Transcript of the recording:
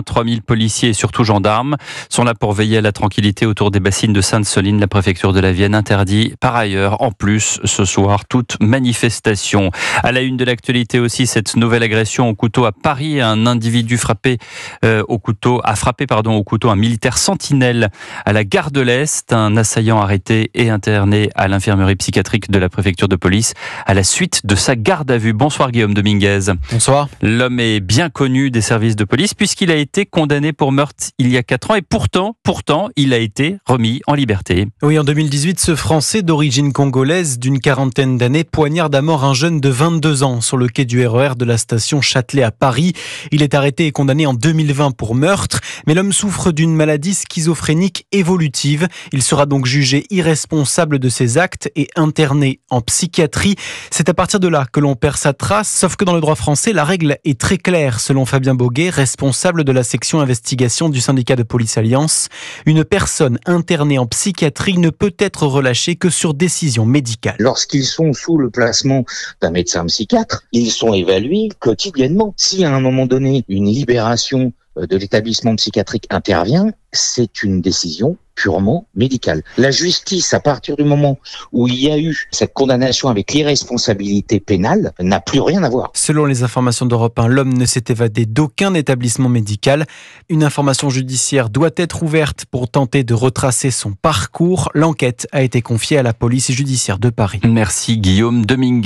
3000 policiers et surtout gendarmes sont là pour veiller à la tranquillité autour des bassines de Sainte-Soline. La préfecture de la Vienne interdit par ailleurs, en plus, ce soir, toute manifestation. À la une de l'actualité aussi, cette nouvelle agression au couteau à Paris. Un individu a frappé au couteau un militaire sentinelle à la gare de l'Est. Un assaillant arrêté et interné à l'infirmerie psychiatrique de la préfecture de police à la suite de sa garde à vue. Bonsoir Guillaume Dominguez. Bonsoir. L'homme est bien connu des services de police puisqu'il a été condamné pour meurtre il y a 4 ans et pourtant, il a été remis en liberté. Oui, en 2018, ce Français d'origine congolaise d'une quarantaine d'années poignarde à mort un jeune de 22 ans sur le quai du RER de la station Châtelet à Paris. Il est arrêté et condamné en 2020 pour meurtre, mais l'homme souffre d'une maladie schizophrénique évolutive. Il sera donc jugé irresponsable de ses actes et interné en psychiatrie. C'est à partir de là que l'on perd sa trace, sauf que dans le droit français, la règle est très claire, selon Fabien Boguet, responsable de la section investigation du syndicat de police Alliance. Une personne internée en psychiatrie ne peut être relâchée que sur décision médicale. Lorsqu'ils sont sous le placement d'un médecin psychiatre, ils sont évalués quotidiennement. Si à un moment donné, une libération de l'établissement psychiatrique intervient, c'est une décision purement médicale. La justice, à partir du moment où il y a eu cette condamnation avec l'irresponsabilité pénale, n'a plus rien à voir. Selon les informations d'Europe 1, l'homme ne s'est évadé d'aucun établissement médical. Une information judiciaire doit être ouverte pour tenter de retracer son parcours. L'enquête a été confiée à la police judiciaire de Paris. Merci Guillaume Dominguez.